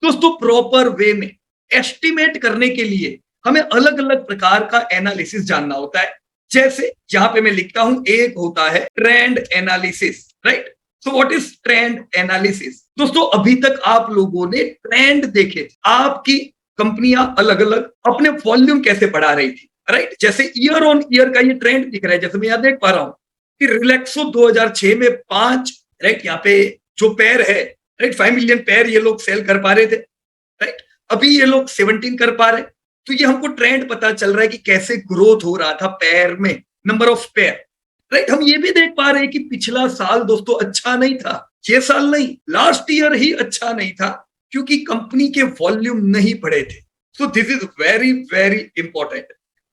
दोस्तों proper way में estimate करने के लिए हमें अलग अलग प्रकार का एनालिसिस जानना होता है। जैसे यहां पे मैं लिखता हूं, एक होता है trend analysis, right. So what is trend analysis? दोस्तों अभी तक आप लोगों ने ट्रेंड देखे थे, आपकी कंपनियां अलग अलग अपने वॉल्यूम कैसे बढ़ा रही थी, राइट। जैसे ईयर ऑन ईयर का ये ट्रेंड दिख रहा है, जैसे मैं यहां देख पा रहा हूं कि रिलैक्सो 2006 में 5, राइट, यहाँ पे जो पेयर है, राइट, 5 मिलियन पेयर ये लोग सेल कर पा रहे थे, राइट। अभी ये लोग 17 कर पा रहे। तो ये हमको ट्रेंड पता चल रहा है कि कैसे ग्रोथ हो रहा था पेयर में, नंबर ऑफ पेयर, राइट। हम ये भी देख पा रहे हैं कि पिछला साल दोस्तों अच्छा नहीं था, ये साल नहीं, लास्ट ईयर ही अच्छा नहीं था, क्योंकि कंपनी के वॉल्यूम नहीं बढ़े थे। So this is very very important.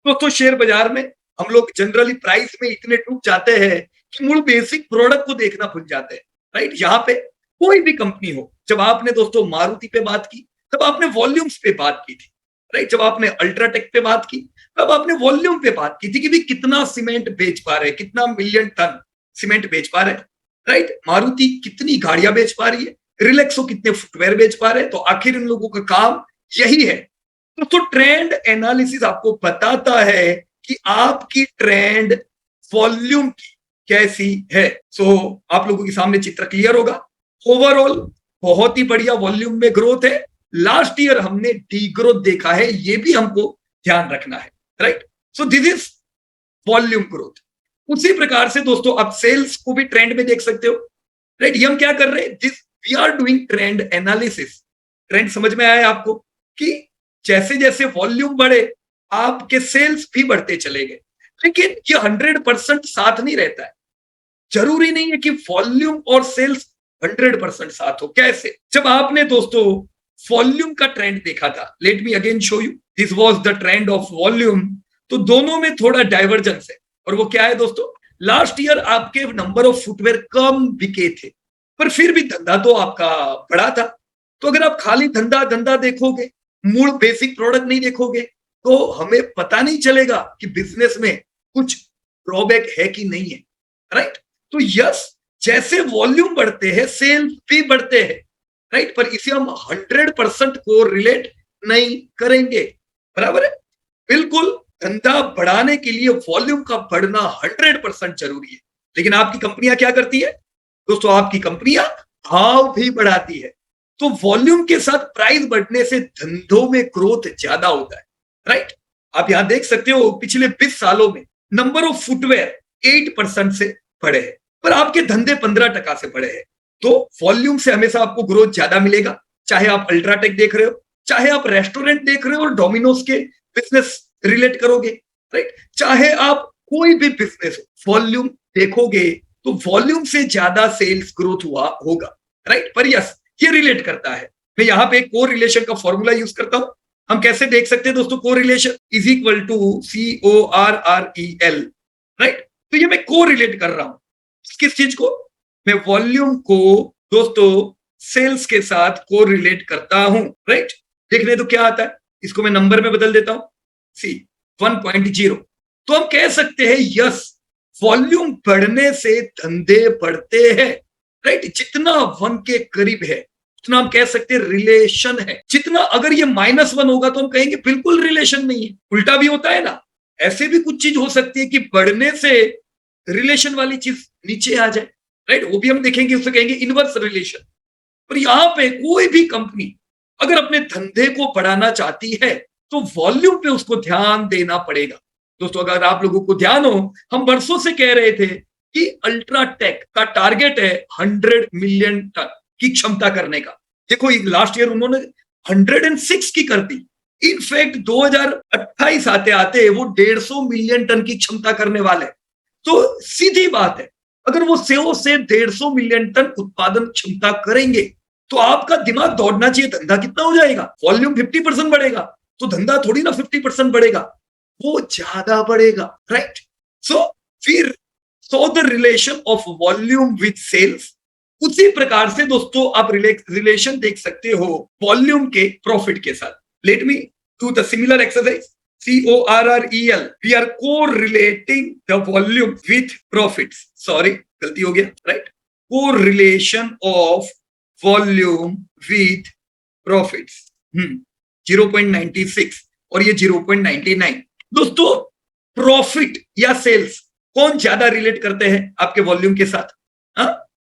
दोस्तों शेयर बाजार में हम लोग जनरली प्राइस में इतने डूब जाते हैं कि मूल बेसिक प्रोडक्ट को देखना भूल जाते हैं, राइट। यहाँ पे कोई भी कंपनी हो, जब आपने दोस्तों मारुति पे बात की तब आपने वॉल्यूम्स पे बात की थी, राइट। जब आपने अल्ट्राटेक पे बात की तब आपने वॉल्यूम पे बात की थी कि भी कितना सीमेंट बेच पा रहे, कितना मिलियन टन सीमेंट बेच पा रहे, राइट। मारुति कितनी गाड़ियां बेच पा रही है, रिलैक्सो कितने फुटवेयर बेच पा रहे हैं। तो आखिर इन लोगों का काम यही है। तो ट्रेंड एनालिसिस आपको बताता है कि आपकी ट्रेंड वॉल्यूम की कैसी है। सो आप लोगों के सामने चित्र क्लियर होगा। ओवरऑल बहुत ही बढ़िया वॉल्यूम में ग्रोथ है। लास्ट ईयर हमने डी ग्रोथ देखा है, ये भी हमको ध्यान रखना है, right. So this is volume growth. उसी प्रकार से दोस्तों आप सेल्स को भी ट्रेंड में देख सकते हो, राइट। ये हम क्या कर रहे हैं, this we are doing trend analysis. Trend समझ में आया आपको कि जैसे जैसे वॉल्यूम बढ़े आपके सेल्स भी बढ़ते चले गए। लेकिन ये 100% साथ नहीं रहता है। जरूरी नहीं है कि वॉल्यूम और सेल्स 100% साथ हो। कैसे? जब आपने दोस्तों वॉल्यूम का ट्रेंड देखा था, let me again show you, this was the trend of volume. तो दोनों में थोड़ा डाइवर्जेंस है, और वो क्या है दोस्तों, लास्ट ईयर आपके नंबर ऑफ फुटवेयर कम बिके थे, पर फिर भी धंधा तो आपका बड़ा था। तो अगर आप खाली धंधा धंधा देखोगे, मूल बेसिक प्रोडक्ट नहीं देखोगे, तो हमें पता नहीं चलेगा कि बिजनेस में कुछ ड्रॉबैक है कि नहीं है, राइट। तो यस, जैसे वॉल्यूम बढ़ते हैं सेल्स भी बढ़ते हैं, राइट। पर इसे हम 100% को रिलेट नहीं करेंगे, बराबर है। बिल्कुल धंधा बढ़ाने के लिए वॉल्यूम का बढ़ना 100% जरूरी है। लेकिन आपकी कंपनियां क्या करती है दोस्तों, आपकी कंपनियां भाव भी बढ़ाती है। तो वॉल्यूम के साथ प्राइस बढ़ने से धंधों में ग्रोथ ज्यादा होता है, राइट। आप यहां देख सकते हो पिछले 20 सालों में नंबर ऑफ फुटवेयर 8% से बढ़े हैं, पर आपके धंधे 15% से बढ़े हैं। तो वॉल्यूम से हमेशा आपको ग्रोथ ज्यादा मिलेगा, चाहे आप अल्ट्राटेक देख रहे हो, चाहे आप रेस्टोरेंट देख रहे हो और डोमिनोज के बिजनेस रिलेट करोगे, राइट। चाहे आप कोई भी बिजनेस वॉल्यूम देखोगे तो वॉल्यूम से ज्यादा सेल्स ग्रोथ हुआ होगा, राइट। पर यस, ये रिलेट करता है। मैं यहां पे को रिलेशन का फॉर्मूला यूज करता हूं। हम कैसे देख सकते हैं दोस्तों, को relation is equal to CORREL, right. तो ये मैं को रिलेट कर रहा हूं किस चीज को, मैं वॉल्यूम को दोस्तों सेल्स के साथ को रिलेट करता हूं, राइट। देखने तो क्या आता है, इसको मैं नंबर में बदल देता हूं, सी 1.0। तो हम कह सकते हैं यस, वॉल्यूम बढ़ने से धंधे बढ़ते हैं, राइट। जितना 1 के करीब है उतना हम कह सकते हैं रिलेशन है। जितना अगर ये -1 होगा तो हम कहेंगे बिल्कुल रिलेशन नहीं है। उल्टा भी होता है ना, ऐसे भी कुछ चीज हो सकती है कि बढ़ने से रिलेशन वाली चीज नीचे आ जाए, राइट। वो भी हम देखेंगे, उससे कहेंगे इनवर्स रिलेशन। पर यहां पे कोई भी कंपनी अगर अपने धंधे को बढ़ाना चाहती है तो वॉल्यूम पे उसको ध्यान देना पड़ेगा। दोस्तों अगर आप लोगों को ध्यान हो, हम वर्षों से कह रहे थे कि अल्ट्राटेक का टारगेट है 100 मिलियन टन की क्षमता करने का। देखो लास्ट ईयर उन्होंने 106 की कर दी। इनफैक्ट 2028 आते आते वो 150 मिलियन टन की क्षमता करने वाले। तो सीधी बात है, अगर वो 100 से 150 मिलियन टन उत्पादन क्षमता करेंगे तो आपका दिमाग दौड़ना चाहिए, धंधा कितना हो जाएगा, वॉल्यूम 50% बढ़ेगा, तो धंधा थोड़ी ना 50% बढ़ेगा, वो ज्यादा बढ़ेगा, राइट। सो फिर so the relation of volume with sales. उसी प्रकार से दोस्तों आप रिलेशन देख सकते हो वॉल्यूम के प्रॉफिट के साथ। Let me do the similar exercise. CORREL, we are correlating the volume with profits. Sorry, गलती हो गया, right? Correlation of volume with profits 0.96 और ये 0.99। दोस्तों प्रॉफिट या सेल्स कौन ज्यादा रिलेट करते हैं आपके वॉल्यूम के साथ?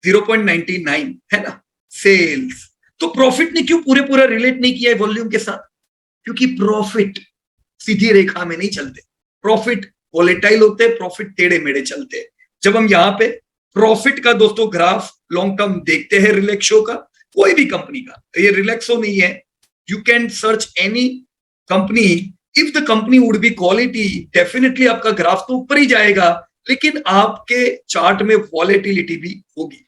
0.99 है ना सेल्स। तो प्रॉफिट ने क्यों पूरे पूरा रिलेट नहीं किया है वॉल्यूम के साथ? क्योंकि प्रॉफिट सीधी रेखा में नहीं चलते, प्रॉफिट वोलेटाइल होते हैं, प्रॉफिट टेढ़े मेढ़े चलते हैं। जब हम यहाँ पे प्रॉफिट का दोस्तों ग्राफ लॉन्ग टर्म देखते हैं रिलैक्सो का, कोई भी कंपनी का, ये रिलैक्सो नहीं है, you can search any company, if the company would be quality definitely आपका ग्राफ तो ऊपर ही जाएगा, लेकिन आपके चार्ट में वॉलेटिलिटी भी होगी।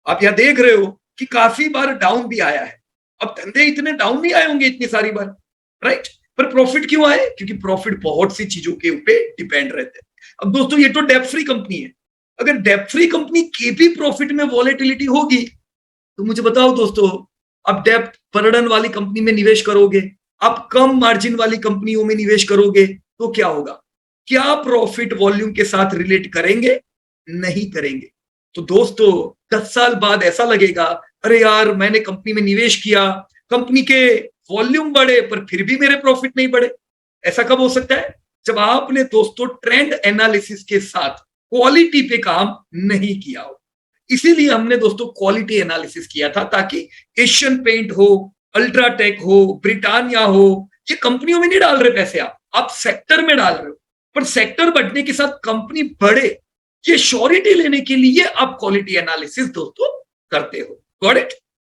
आप यहां देख रहे हो कि काफी बार डाउन भी आया है। अब धंधे इतने डाउन नहीं आए होंगे इतनी सारी बार, राइट? पर प्रॉफिट क्यों आए? क्योंकि प्रॉफिट बहुत सी चीजों के ऊपर डिपेंड रहते हैं। अब दोस्तों ये तो डेब्ट फ्री कंपनी है, अगर डेब्ट फ्री कंपनी के भी प्रॉफिट में वॉलेटिलिटी होगी तो मुझे बताओ दोस्तों, आप डेब्ट बर्डन वाली कंपनी में निवेश करोगे, आप कम मार्जिन वाली कंपनियों में निवेश करोगे तो क्या होगा? क्या प्रॉफिट वॉल्यूम के साथ रिलेट करेंगे? नहीं करेंगे। तो दोस्तों 10 साल बाद ऐसा लगेगा, अरे यार मैंने कंपनी में निवेश किया, कंपनी के वॉल्यूम बढ़े पर फिर भी मेरे प्रॉफिट नहीं बढ़े। ऐसा कब हो सकता है? जब आपने दोस्तों ट्रेंड एनालिसिस के साथ क्वालिटी पे काम नहीं किया हो। इसीलिए हमने दोस्तों क्वालिटी एनालिसिस किया था, ताकि एशियन पेंट हो, अल्ट्राटेक हो, ब्रिटानिया हो, ये कंपनियों में नहीं डाल रहे पैसे आप सेक्टर में डाल रहे हो। पर सेक्टर बढ़ने के साथ कंपनी बढ़े, ये श्योरिटी लेने के लिए आप क्वालिटी एनालिसिस दोस्तों करते हो। Got it?